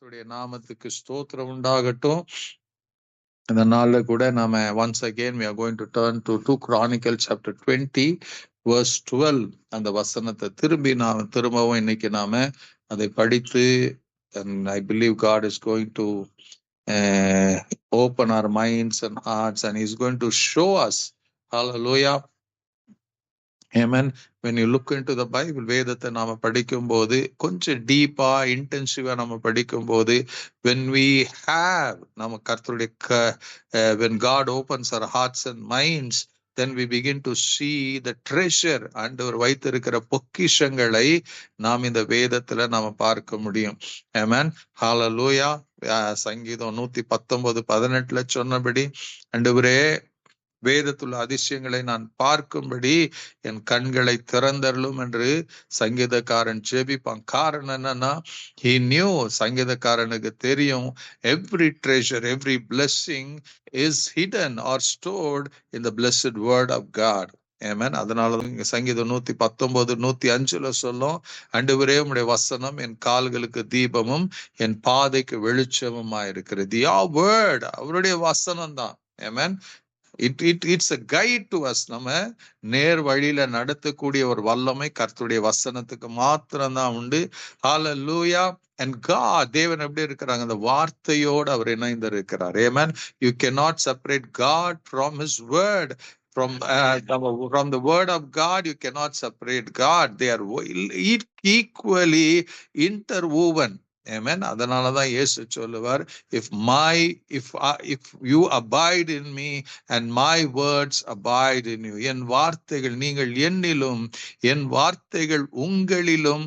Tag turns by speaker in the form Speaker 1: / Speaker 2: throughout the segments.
Speaker 1: நாமத்துக்கு ஸ்தோத்திரம் உண்டாகட்டும். இந்த நாள்ல கூட நாம once again we are going to turn to 2 Chronicles chapter 20 verse 12. அந்த வசனத்தை திரும்பவும் இன்னைக்கு நாம அதை படித்து, and I believe God is going to open our minds and hearts and He's going to show us. Hallelujah. Amen. When you look into the Bible, வேதத்தை நாம படிக்கும் போது கொஞ்சம் டீப்பா இன்டென்சிவா நம்ம படிக்கும் போது, when we have நம்ம கர்த்தருடைய when God opens our hearts and minds, then we begin to see the treasure ஆண்டவர் வைத்திருக்கிற பொக்கிஷங்களை நாம் இந்த வேதத்துல நாம பார்க்க முடியும். Amen. Hallelujah. சங்கீதம் 119:18 சொன்னபடி, ஆண்டவரே வேதத்துள்ள அதிசயங்களை நான் பார்க்கும்படி என் கண்களை திறந்தருளும் என்று சங்கீதக்காரன் ஜெபிப்பான். காரணம் என்னன்னா, he knew, சங்கீதக்காரனுக்கு தெரியும், every treasure, every blessing is hidden or stored in the blessed word of God. Amen. அதனாலதான் சங்கீதம் 119:105 சொல்லும், ஆண்டவரே உம்முடைய வசனம் என் கால்களுக்கு தீபமும் என் பாதைக்கு வெளிச்சமுமா இருக்கிறது. Your word, அவருடைய வசனம் தான். Amen. It's a guide to us. நம்ம நேர் வழியில நடத்தக்கூடிய ஒரு வல்லமை கர்த்தருடைய வசனத்துக்கு மாத்திரம்தான் உண்டு. Hallelujah. And God, தேவன் எப்படி இருக்கிறாங்க? அந்த வார்த்தையோடு அவர் இணைந்து இருக்கிறார். Amen. You cannot separate God from His word. From the word of God, you cannot separate God. They are equally interwoven. Amen. அதனாலதான் இயேசு சொல்லுவார், if you abide in me and my words abide in you, என் வார்த்தைகள் நீங்கள் என்னிலும் என் வார்த்தைகள் உங்களிலும்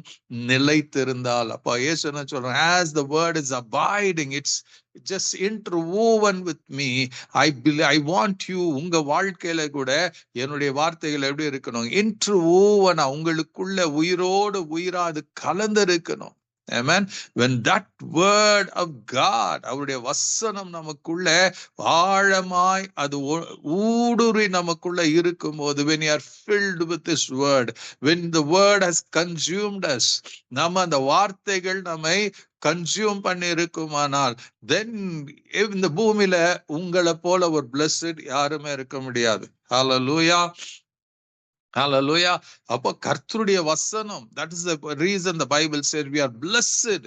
Speaker 1: நிலைத்திருந்தால். அப்ப இயேசு என்ன சொல்றார்? As the word is abiding, it's just interwoven with me. I want you, உங்க வாழ்க்கையில கூட என்னுடைய வார்த்தைகள் எப்படி இருக்கணும்? interwoven, உங்களுக்குள்ள உயிரோடு உயிரா அது கலந்து இருக்கணும். Amen. When that word of God, அவருடைய வசனம் நமக்குள்ள ஆழமாய் அது ஊடுருவி நமக்குள்ள இருக்கும்போது, when you are filled with this word, when the word has consumed us, நம்ம அந்த வார்த்தைகள் நம்மை கன்சியூம் பண்ணி இருக்குமானால், then இந்த பூமியில உங்களை போல ஒரு blessed யாருமே இருக்க முடியாது. Hallelujah. Hallelujah. அப்போ கர்த்தருடைய வசனம், that is the reason the Bible said we are blessed.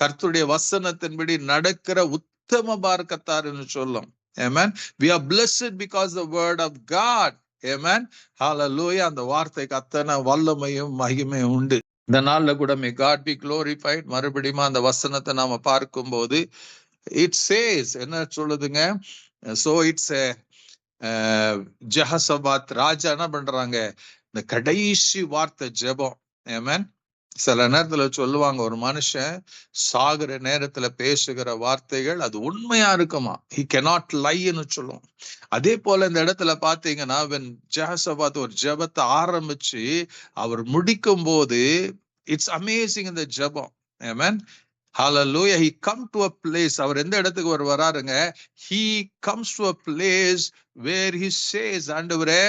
Speaker 1: கர்த்தருடைய வசனத்தின்படி நடக்கிற உத்தம பார்க்கத்தார் என்று சொல்லும். Amen. We are blessed because the word of God. Amen. Hallelujah. அந்த வார்த்தைக்கு அத்தனை வல்லமையும் மகிமையும் உண்டு. இந்த நாள்ல கூட may God be glorified. மறுபடியும் அந்த வசனத்தை நாம பார்க்கும்போது it says, என்ன சொல்லுதுங்க? So it's a ஜெஹசபாத் ராஜா என்ன பண்றாங்க? இந்த கடைசி வார்த்தை ஜெபம். ஆமென். சில நேரத்துல சொல்லுவாங்க, ஒரு மனுஷன் சாகுற நேரத்துல பேசுகிற வார்த்தைகள் அது உண்மையா இருக்குமா, he cannot lie-ன்னு சொல்லுவோம். அதே போல இந்த இடத்துல பாத்தீங்கன்னா, when ஜெஹசபாத் ஒரு ஜெபத்தை ஆரம்பிச்சு அவர் முடிக்கும் போது, it's amazing இந்த ஜெபம். ஆமென். Hallelujah. He come to a place, அவர் எந்த இடத்துக்கு வராருங்க? He comes to a place where he says, ஆண்டவரே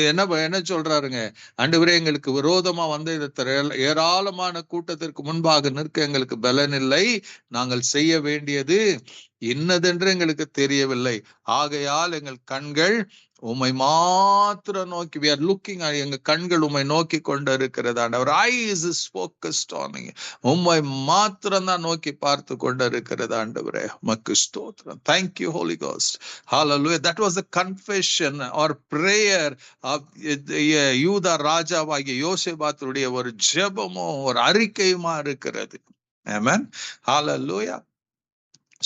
Speaker 1: என்ன சொல்றாருங்க? ஆண்டவரே எங்களுக்கு விரோதமா வந்து இந்த ஏராளமான கூட்டத்திற்கு முன்பாக நிற்க எங்களுக்கு பலன் இல்லை, நாங்கள் செய்ய வேண்டியது இன்னதென்று எங்களுக்கு தெரியவில்லை, ஆகையால் எங்கள் கண்கள் உம்மை மாத்திரம் நோக்கி, we are looking at, எங்க கண்கள் உம்மை நோக்கி கொண்டு இருக்கிறது ஆண்டவர். eyes is focused on you. உம்மை மாத்திரம் தான் நோக்கி பார்த்து கொண்டு இருக்கிறது ஆண்டவரே. உமக்கு ஸ்தோத்திரம். Thank you Holy Ghost. Hallelujah. That was a confession or prayer of யூதா ராஜாவாகிய யோசேபாத்துடைய ஒரு ஜெபமோ ஒரு அறிக்கையுமா இருக்கிறது. Amen. Hallelujah.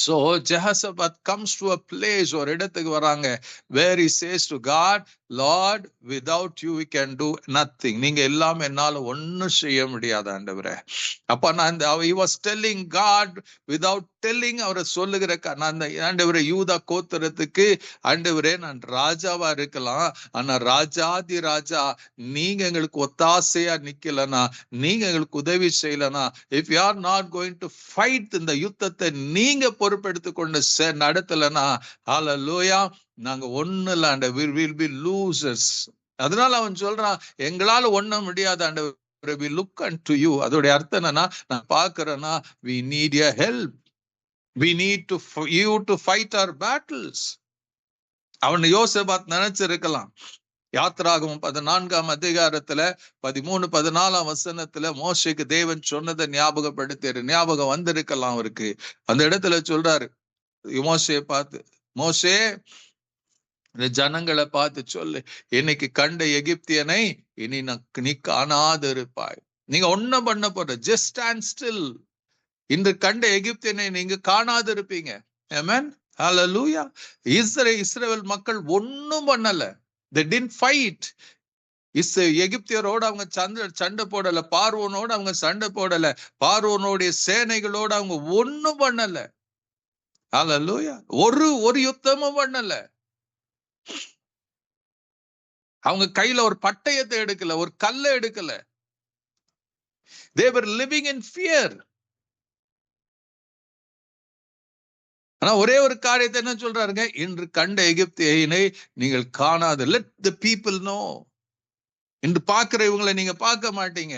Speaker 1: So Jehoshaphat comes to a place, ஒரு இடத்துக்கு வராங்க, where he says to God, Lord, without you we can do nothing. நீங்க எல்லாம் என்னால ஒன்னும் செய்ய முடியாது ஆண்டவரே. அப்ப நான் he was telling God without telling, அவரை சொல்லுகிற, நான் ஆண்டவரே யூதா கோத்திரத்துக்கு ஆண்டவரே நான் ராஜாவா இருக்கலாம், ஆனா ராஜாதி ராஜா நீங்க எங்களுக்கு ஒத்தாசையா நிக்கலனா, நீங்க எங்களுக்கு உதவி செய்யலனா, if you are not going to fight, இந்த யுத்தத்தை நீங்க பொறுப்பெடுத்து கொண்டு நடத்தலனா, ஹல்லேலூயா, நாங்க ஒண்ணு இல்ல, we will be losers. அதனால அவன் சொல்றான், எங்களால ஒண்ண முடியாது ஆண்டவர், we look unto you. அதோட அர்த்தம் என்னன்னா, நான் பார்க்கிறேன்னா, we need your help. We need you to fight our battles. அவன் யோசேபாத் நினைச்சிருக்கலாம். யாத்திராகமம் 14ஆம் அதிகாரத்துல 13, 14ஆம் வசனத்துல மோசேக்கு தேவன் சொன்னதை ஞாபகம் வந்திருக்கலாம் அவருக்கு. அந்த இடத்துல சொல்றாரு, மோசே பார்த்து, மோசே இந்த ஜனங்களை பார்த்து சொல்லு, இன்னைக்கு கண்ட எகிப்தியனை இனி நீ காணாது இருப்பாய். நீங்க ஒன்னும் பண்ண போற, ஜஸ்ட் ஸ்டாண்ட் ஸ்டில். இன்று கண்ட எகிப்தியனை நீங்க காணாது இருப்பீங்க. ஆமென், ஹல்லேலூயா. இஸ்ரவேல் மக்கள் ஒன்னும் பண்ணல. They didn't fight. எகிப்தியரோடு அவங்க சண்டை போடல, பார்வோனோடு அவங்க சண்டை போடல, பார்வோனுடைய சேனைகளோடு அவங்க ஒன்னும் பண்ணல. ஹல்லேலூயா. ஒரு யுத்தமும் பண்ணல. அவங்க கையில ஒரு பட்டயத்தை எடுக்கல, ஒரு கல்லை எடுக்கல. They were living in fear. ஆனா ஒரே ஒரு காரியத்தை என்ன சொல்றாருங்க, இன்று கண்ட எகிப்தியனை நீங்கள் காணாது. Let the people know. இன்று பார்க்கிற இவங்களை நீங்க பார்க்க மாட்டீங்க.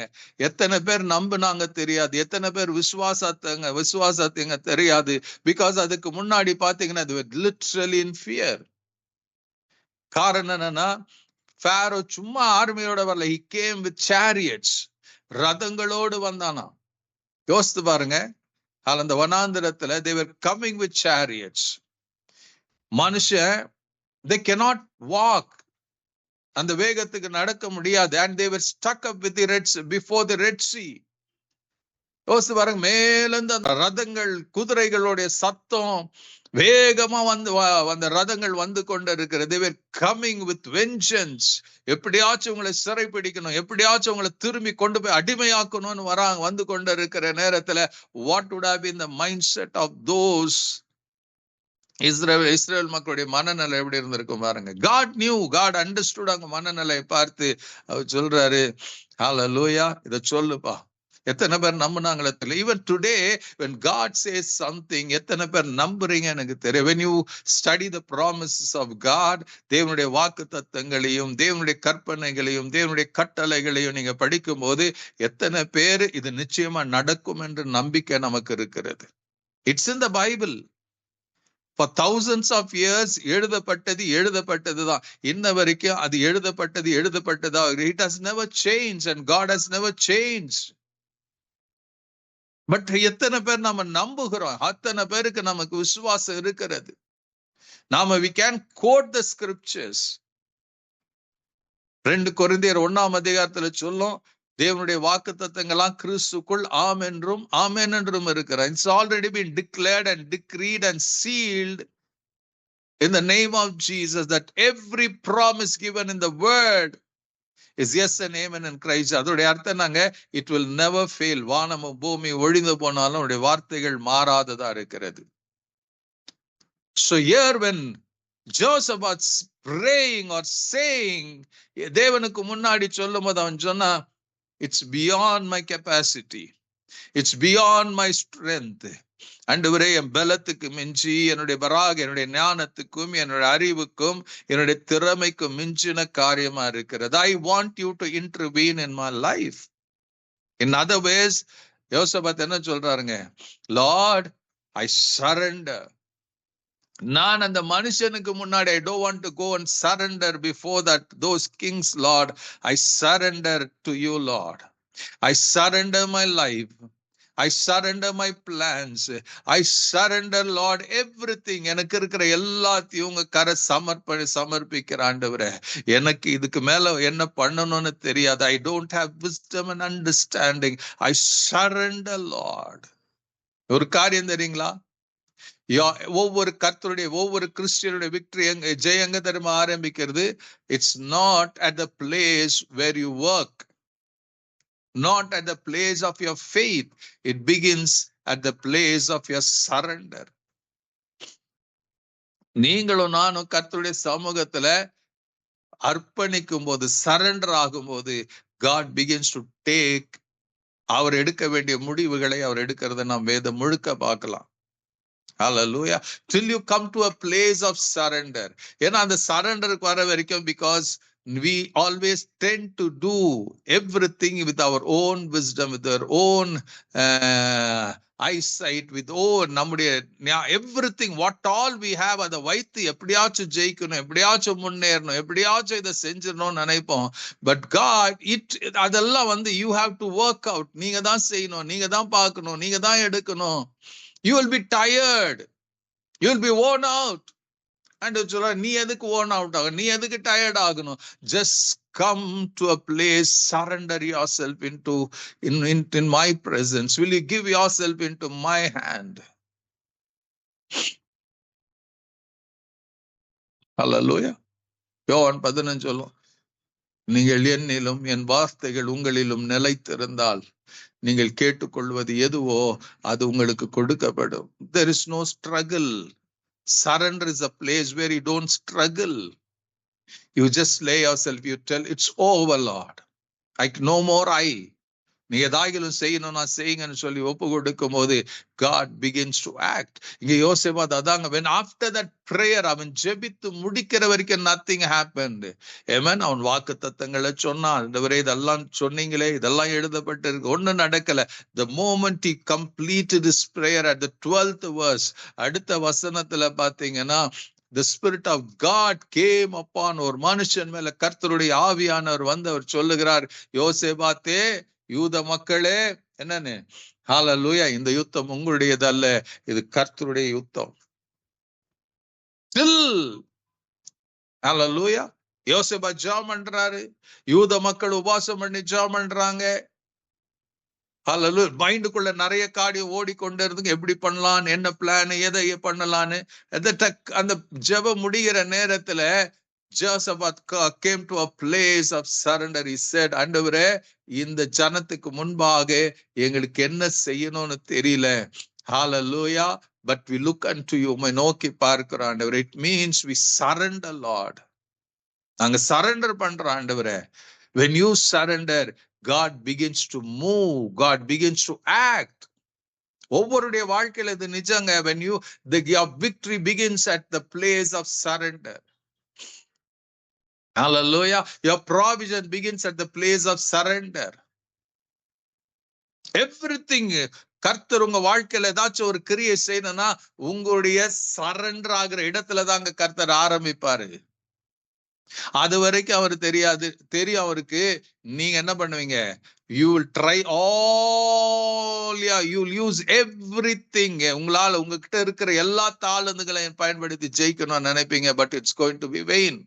Speaker 1: எத்தனை பேர் நம்பினாங்க தெரியாது, எத்தனை பேர் விசுவாசத்தங்க தெரியாது. பிகாஸ் அதுக்கு முன்னாடி பாத்தீங்கன்னா they were literally in fear. காரணம் என்னன்னா, ஃபாரோ சும்மா ஆர்மியோட வரல, he came with chariots. ரதங்களோடு வந்தானா. யோசித்து பாருங்க, அந்த வனாந்திரத்துல they were coming with chariots. மனுஷன் they cannot walk, அந்த வேகத்துக்கு நடக்க முடியாது. And they were stuck up with the before the Red Sea. யோசித்து பாருங்க, மேலிருந்து அந்த ரதங்கள் குதிரைகளுடைய சத்தம் வேகமா அந்த ரதங்கள் வந்து கொண்டு இருக்கிறது. They were coming with vengeance. எப்படியாச்சும் உங்களை சிறை பிடிக்கணும், எப்படியாச்சும் உங்களை திரும்பி கொண்டு போய் அடிமையாக்கணும்னு வந்து கொண்டு இருக்கிற நேரத்துல what would have been the mindset of those Israel மக்களுடைய மனநிலை எப்படி இருந்திருக்கும் பாருங்க. God knew, God understood அவங்க மனநிலையை பார்த்து அவர் சொல்றாரு, ஹல்லேலூயா, இத சொல்லுப்பா. எத்தனை பேர் நம்பினாங்களே தெரியல. Even today when God says something, எத்தனை பேர் நம்புறீங்க எனக்கு தெரியும். When you study the promises of God, தேவனுடைய வாக்குத்தத்தங்களையும் தேவனுடைய கற்பனைகளையும் தேவனுடைய கட்டளைகளையும் நீங்க படிக்கும் போது எத்தனை பேர் இது நிச்சயமா நடக்கும் என்று நம்பிக்கை நமக்கு இருக்கிறது. It's in the Bible. For thousands of years எழுதப்பட்டதுதான். இன்ன வரைக்கும் அது எழுதப்பட்டதா. It has never changed and God has never changed. But எத்தனை பேர் நாம நம்புகிறோம், அத்தனை பேருக்கு நமக்கு விசுவாசம் இருக்கிறது. நாம we can quote the scriptures. 2 கொரிந்தியர் 1ஆம் அதிகாரத்துல சொல்லும், தேவனுடைய வாக்குத்தத்தங்கள்லாம் கிறிஸ்துக்குள் ஆமென் என்றும் இருக்கிறது. It's already been declared and decreed and sealed in the name of Jesus that every promise given in the word is yes and amen in Christ. அதோடைய அர்த்தம் நாங்க it will never fail. வானமும் பூமி ஒழிந்து போனாலும் அவருடைய வார்த்தைகள் மாறாததா இருக்கிறது. So here when Joseph was praying or saying, தேவனுக்கு முன்னாடி சொல்லும் போது அவன் சொன்னா, it's beyond my capacity, it's beyond my strength. ஆண்டவரே, என் பலத்துக்கு மிஞ்சி, என்னுடைய என்னுடைய ஞானத்துக்கும் என்னுடைய அறிவுக்கும் என்னுடைய திறமைக்கும் மிஞ்சின காரியமா இருக்கிறது. I want you to intervene in my life. In other ways, யோசபாத் என்ன சொல்றாருங்க, Lord, I surrender. நான் அந்த மனுஷனுக்கு முன்னாடி I don't want to go and surrender before those kings, Lord. I surrender to you, Lord. I surrender my life. I surrender my plans. I surrender, Lord, everything. எனக்கு இருக்கிற எல்லாத்தையும் உங்க கரை சமர்ப்பிக்கிற ஆண்டவரே. எனக்கு இதுக்கு மேல என்ன பண்ணணும்னு தெரியாது. I don't have wisdom and understanding. I surrender, Lord. ஒரு காரியம் தெரியுங்களா, ஒவ்வொரு கர்த்தருடைய ஒவ்வொரு கிறிஸ்டியனுடைய விக்டரி ஜெயங்க தெரியுமா ஆரம்பிக்கிறது? It's not at the place where you work, not at the place of your faith. It begins at the place of your surrender. நீங்களும் நானும் கர்த்தருடைய சமூகத்துல அர்ப்பணிக்கும் போது, சரண்டர் ஆகும் போது, God begins to take, அவர் எடுக்க வேண்டிய முடிவுகளை அவர் எடுக்கிறத நாம் வேதம் முழுக்க பார்க்கலாம். Hallelujah. Till you come to a place of surrender. ஏன்னா அந்த சரண்டருக்கு வர வரைக்கும், because we always tend to do everything with our own wisdom, with our own eyesight, with நம்முடைய everything what all we have அதை வைத்து எப்படியாச்சும் ஜெயிக்கணும், எப்படியாச்சும் முன்னேறணும், எப்படியாச்சும் இதை செஞ்சிடணும்னு நினைப்போம். பட் காட் அதெல்லாம் you have to work out. நீங்க தான் செய்யணும், நீங்க தான் பார்க்கணும், நீங்க தான் எடுக்கணும். You will be tired, you will be worn out. And சொல்ற நீ எதுக்கு worn out ஆகணும், நீ எதுக்கு tired ஆகணும்? Just come to a place, surrender yourself in my presence. Will you give yourself into my hand? Hallelujah. யோவான் 15 சொல்லும், நீங்கள் என்னிலும் என் வார்த்தைகள் உங்களிலும் நிலைத்திருந்தால் நீங்கள் கேட்டுக்கொள்வது எதுவோ அது உங்களுக்கு கொடுக்கப்படும். There is no struggle. Surrender is a place where you don't struggle. You just lay yourself, you tell, it's over, Lord. No more I. நீ எதாகிலும் செய்யணும், நான் செய்யுங்கன்னு சொல்லி ஒப்பு கொடுக்கும் போது God begins to act. இங்க யோசேபாத் அதாங்க, when after that prayer அவன் ஜெபித்து முடிக்கிற வரைக்கும் nothing happened. Amen. அவன் வாக்கு தத்தங்களை சொன்னான், ஆண்டவரே இதெல்லாம் சொன்னீங்களே, இதெல்லாம் எழுதப்பட்டு இருக்கு, ஒன்னும் நடக்கல. The moment he completed his prayer at the 12th verse, அடுத்த வசனத்துல பாத்தீங்கன்னா, the spirit of God came upon ஒரு மனுஷன் மேல கர்த்தருடைய ஆவியானவர் வந்து அவர் சொல்லுகிறார், யோசேபாத்தே, யூத மக்களே, என்னன்னு, ஹalleluya, இந்த யுத்தம் உங்களுடையதல்ல, இது கர்த்தருடைய யுத்தம். ஹalleluya. யோசேபா ஜெபம் பண்றாரு, யூத மக்கள் உபவாசம் பண்ணி ஜெபம் பண்றாங்க. ஹalleluya. மைண்டுக்குள்ள நிறைய காரியம் ஓடிக்கொண்டே இருக்கு, எப்படி பண்ணலாம், என்ன பிளான், எதை பண்ணலான்னு. அந்த ஜெபம் முடிகிற நேரத்துல Jehoshaphat came to a place of surrender. He said, ஆண்டவரே, இந்த ஜனத்துக்கு முன்பாக எங்களுக்கு என்ன செய்யணும்னு தெரியல. Hallelujah. But we look unto you. நோக்கி பார்க்கிறோம் ஆண்டவரே. It means we surrender, Lord. நாங்க surrender பண்றோம் ஆண்டவரே. When you surrender, God begins to move. God begins to act. ஒவ்வொருடைய வாழ்க்கையில இது நிஜங்க. When your victory begins at the place of surrender. Hallelujah. Your provision begins at the place of surrender. Everything. கர்த்தர் உங்க வாழ்க்கையில ஏதாச்சும் ஒரு கிரியை செய்யணும்னா உங்களுடைய சரண்டர் ஆகிற இடத்துல தாங்க கர்த்தர் ஆரம்பிப்பாரு. அது வரைக்கும் அவரு தெரியும் அவருக்கு. நீங்க என்ன பண்ணுவீங்க? You will try all, you will use everything. உங்களால உங்ககிட்ட இருக்கிற எல்லா தாளந்துகளையும் பயன்படுத்தி ஜெயிக்கணும்னு நினைப்பீங்க. But it's going to be vain.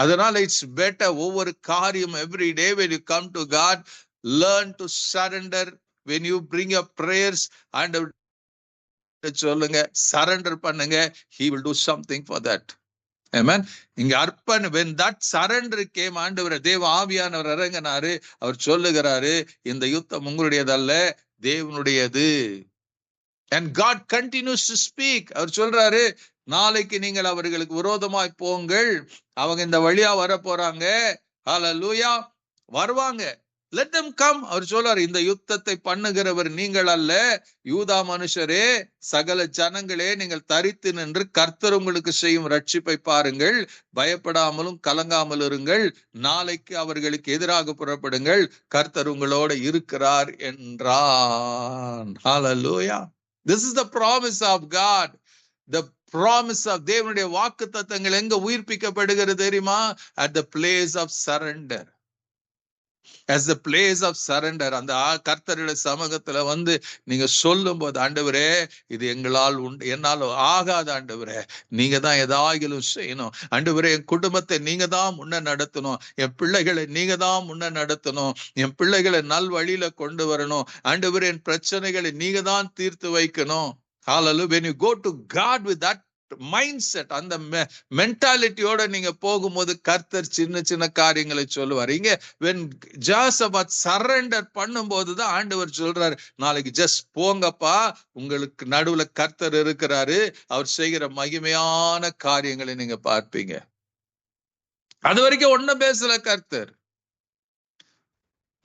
Speaker 1: அதனால இட்ஸ் பெட்டர் ஒவ்வொரு காரியம் every day when you come to God, learn to surrender. When you bring your prayers and சொல்லுங்க, surrender பண்ணுங்க, he will do something for that. Amen. இங்க அர்ப்பண, when that surrender came, ஆண்டவர் தேவ ஆவியானவர் இறங்கினாரு. அவர் சொல்லுகிறாரு, இந்த யுத்தம் உங்களுடையதல்ல, தேவனுடையது. And God continues to speak. அவர் சொல்றாரு, நாளைக்கு நீங்கள் அவர்களுக்கு விரோதமாய் போங்கள், அவங்க இந்த வழியா வர போறாங்க. ஹalleluya. வருவாங்க. Let them come. அவர் சொல்றாரு, இந்த யுத்தத்தை பண்ணுகிறவர் நீங்கள் அல்ல, யூதா மனுஷரே, சகல ஜனங்களே, நீங்கள் தரித்து நின்று கர்த்தர் உங்களுக்கு செய்யும் ரட்சிப்பை பாருங்கள், பயப்படாமலும் கலங்காமல் இருங்கள், நாளைக்கு அவர்களுக்கு எதிராக புறப்படுங்கள், கர்த்தர் உங்களோட இருக்கிறார் என்றான். Hallelujah. This is the promise of God. The promise of தேவனுடைய வாக்கு தத்தங்கள் எங்க உயிர்ப்பிக்கப்படுகிறது தெரியுமா? At the place of surrender. As the place of surrender. அந்த கர்த்தருடைய சமூகத்துல வந்து நீங்க சொல்லும் போது, ஆண்டவரே இது எங்களால் என்னால ஆகாத ஆண்டவரே, நீங்க தான் எதாகிலும் செய்யணும். ஆண்டவரே, என் குடும்பத்தை நீங்க தான் முன்ன நடத்தணும், என் பிள்ளைகளை நீங்க தான் முன்ன நடத்தணும், என் பிள்ளைகளை நல் வழியில கொண்டு வரணும். ஆண்டவரே, என் பிரச்சனைகளை நீங்க தான் தீர்த்து வைக்கணும். Hallelujah. When you go to God with that mindset, அந்த மென்டாலிட்டியோட நீங்க போகும்போது கர்த்தர் சின்ன சின்ன காரியங்களை சொல்லுவார். இங்க when Jehoshaphat சரண்டர் பண்ணும்போது தான் ஆண்டவர் சொல்றாரு, நாளைக்கு ஜஸ்ட் போங்கப்பா, உங்களுக்கு நடுவுல கர்த்தர் இருக்கிறாரு, அவர் செய்கிற மகிமையான காரியங்களை நீங்க பார்ப்பீங்க. அது வரைக்கும் ஒன்னும் பேசல கர்த்தர்.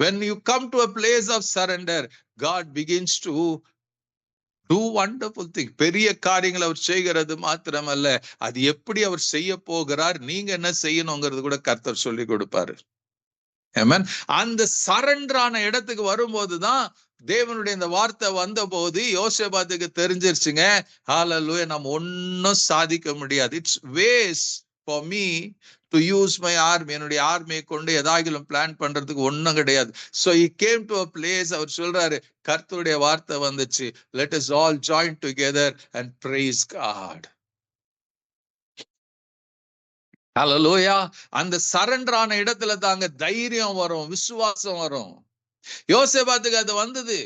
Speaker 1: When you come to a place of surrender, God begins to do wonderful thing. பெரிய காரியங்களை அவர் செய்கிறது மாத்திரமல்ல, அது எப்படி அவர் செய்ய போகிறார், நீங்க என்ன செய்யணுங்கிறது கூட கர்த்தர் சொல்லி கொடுப்பாரு. ஆமென். அந்த சரண்டரான இடத்துக்கு வரும்போதுதான் தேவனுடைய இந்த வார்த்தை வந்த போது யோசேபாத்துக்கு தெரிஞ்சிருச்சுங்க, ஹalleluya, நம்ம ஒன்னும் சாதிக்க முடியாது. It's waste for me to use my army. என்னுடைய ஆர்மியை கொண்டு ஏதாகிலும் பிளான் பண்றதுக்கு ஒன்னும் கிடையாது. So he came to a place, அவர் சொல்றாரு, கர்த்தருடைய வார்த்தை வந்துச்சு, let us all join together and praise God. ஹalleluya. அந்த சரண்டரான இடத்துல தாங்க தைரியம் வரும், விசுவாசம் வரும். யோசேபாத்துக்கு அது வந்தது.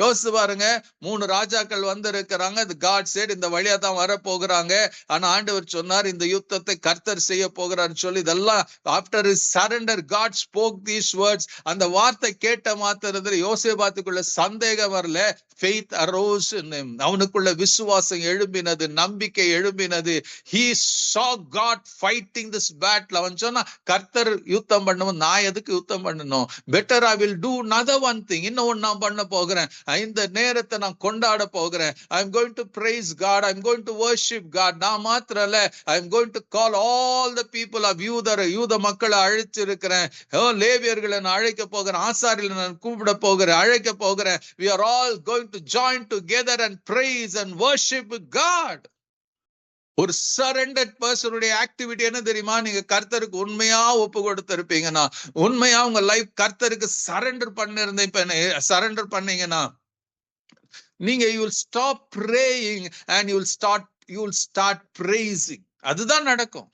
Speaker 1: யோசிச்சு பாருங்க, 3 ராஜாக்கள் வந்திருக்கிறாங்க. God said இந்த வழியா தான் வர போகிறாங்க. ஆனா ஆண்டவர் சொன்னார், இந்த யுத்தத்தை கர்த்தர் செய்ய போகிறார் சொல்லி, இதெல்லாம் after his surrender God spoke these words. அந்த வார்த்தை கேட்ட மாத்திரத்தில் யோசேபாத்துக்குள்ள சந்தேகம் வரல. Faith arose in him. அவனுக்குள்ள விசுவாசம் எழும்பினது, நம்பிக்கை எழும்பினது. He saw God fighting this battle. அவன் சொன்னா, கர்த்தர் யுத்தம் பண்ணணும், நான் எதுக்கு யுத்தம் பண்ணணும்? Better I will do another one thing. இன்னொன்னு நான் பண்ண போகிறேன். இந்த நேரத்தை நான் கொண்டாட போகிறேன். I am going to praise God. I am going to worship God. நான் மாத்திரல்ல, I am going to call all the people of யூத மக்களை அழைச்சிருக்கிறேன். லேவியர்களை நான் அழைக்க போகிறேன், ஆசாரியர்களை நான் கூப்பிட போகிறேன், அழைக்க போகிறேன். We are all going to join together and praise and worship God. ஒரு சரண்டர்ட் பர்சனுடைய ஆக்டிவிட்டி என்ன தெரியுமா? நீங்க கர்த்தருக்கு உண்மையா ஒப்பு கொடுத்திருப்பீங்கன்னா, உண்மையா உங்க லைஃப் கர்த்தருக்கு சரண்டர் பண்ணீங்கன்னா, நீங்க you will stop praying and you will start praising. அதுதான் நடக்கும்.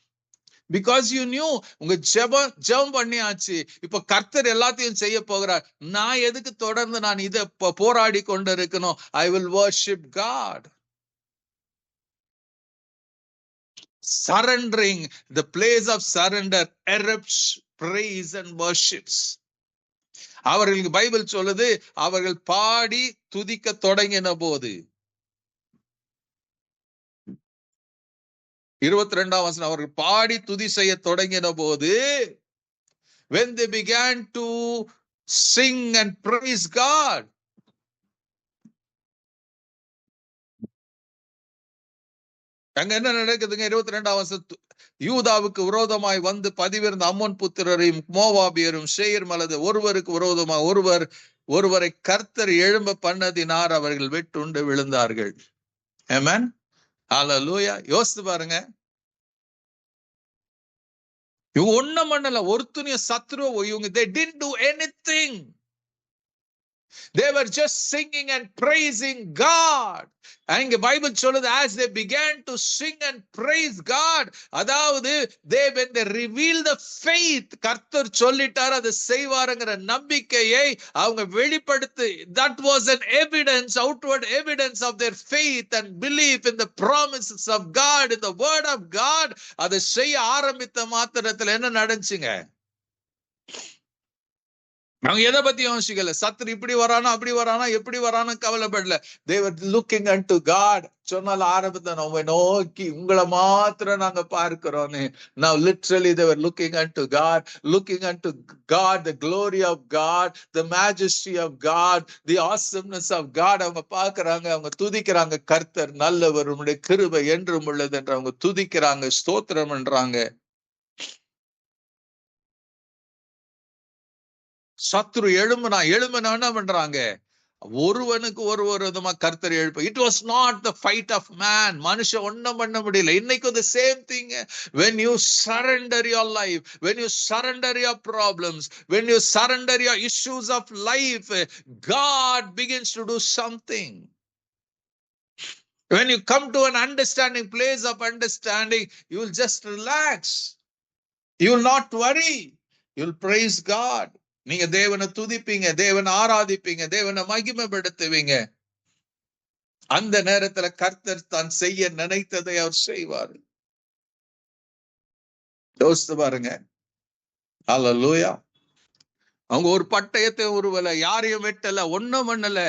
Speaker 1: Because you knew, உங்க ஜெபம் பண்ணியாச்சு, இப்ப கர்த்தர் எல்லாத்தையும் செய்ய போகிறார். நான் எதுக்கு தொடர்ந்து நான் இதை போராடி கொண்டு இருக்கணும்? I will worship God. Surrendering, the place of surrender erupts praise and worships. அவர்களுக்கு பைபிள் சொல்லுது, அவர்கள் பாடி துதிக்க தொடங்கின போது, 22ஆம் வசனம், அவர்கள் பாடி துதி செய்ய தொடங்கின போது, when they began to sing and praise God, அங்க என்ன நடக்குதுங்க? 22ஆம் வசனம், யூதாவுக்கு விரோதமாய் வந்து பதிவிருந்த அம்மோன் புத்திரரையும் மோவாபியரும் சேயர் மலது ஒருவருக்கு விரோதமாக ஒருவரை கர்த்தர் எழும்ப பண்ணதினார், அவர்கள் வெட்டுண்டு விழுந்தார்கள். ஆமென், ஹalleluya. யோசித்து பாருங்க, இவங்க ஒண்ணும் பண்ணல, ஒருத்தனையும் சத்ருவோ இவங்க, they didn't do anything. They were just singing and praising God. அங்க பைபிள் சொல்லுது, as they began to sing and praise God, அதாவது when they reveal the faith, கர்த்தர் சொல்லிட்டார் அதை செய்வாருங்கிற நம்பிக்கையை அவங்க வெளிப்படுத்தி, that was an evidence, outward evidence of their faith and belief in the promises of God, in the word of God. அதை செய்ய ஆரம்பித்த மாத்திரத்தில் என்ன நடந்துச்சுங்க? அவங்க எதை பத்தி யோசிக்கல. சத்துரு இப்படி வரானா, அப்படி வரானா, எப்படி வரானா கவலைப்படல. they were looking unto God. சொன்னால ஆரம்பத்தை நம்ம நோக்கி உங்களை மாத்திரம் நாங்க பார்க்கிறோம். now literally they were looking unto God, the glory of God, the majesty of God, the awesomeness of God. அவங்க பார்க்கறாங்க, அவங்க துதிக்கிறாங்க, கர்த்தர் நல்லவர், உம்முடைய கிருபை என்றும் உள்ளது என்று அவங்க துதிக்கிறாங்க, ஸ்தோத்திரம் பண்றாங்க. சத்ரு எழும்புனா என்ன பண்றாங்க? ஒருவனுக்கு ஒரு விதமா கர்த்தர் எழுப்பு. It was not the fight of man. மனுஷன் ஒண்ணும் பண்ண முடியல. இன்னைக்கு the same thing. when you surrender your life, when you surrender your problems, when you surrender your issues of life, God begins to do something. When you come to an understanding place of understanding, you will just relax, you will not worry, you will praise God. நீங்க தேவனை துதிப்பீங்க, தேவனை ஆராதிப்பீங்க, தேவனை மகிமைப்படுத்துவீங்க. அந்த நேரத்துல கர்த்தர் தான் செய்ய நினைத்ததை அவர் செய்வார். யோசித்து பாருங்க, ஹalleluya. அவங்க ஒரு பட்டயத்தை உருவல, யாரையும் வெட்டல, ஒண்ணும் பண்ணல.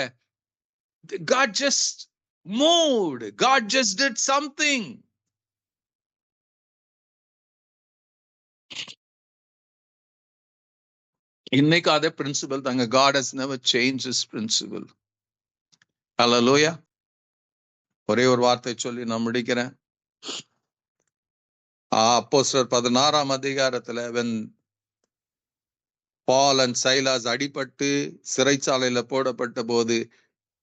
Speaker 1: God just moved, God just did something. இன்னைக்கு அதே பிரின்சிபல் தாங்க. God has never changed his principle. ஹல்லேலூயா. ஒரே ஒரு வார்த்தை சொல்லி நான் முடிக்கிறேன். அப்போஸ்தலர் 16ஆம் அதிகாரத்துல when Paul and Silas அடிபட்டு சிறைச்சாலையில போடப்பட்ட போது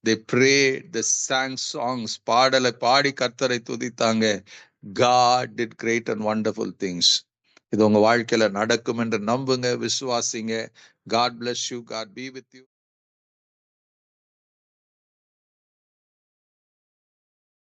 Speaker 1: they prayed, they sang songs, பாடலை பாடி கர்த்தரை துதித்தாங்க. God did great and wonderful things. இது உங்க வாழ்க்கையில நடக்கும் என்று நம்புங்க, விசுவாசிங்க. God bless you. God be with you.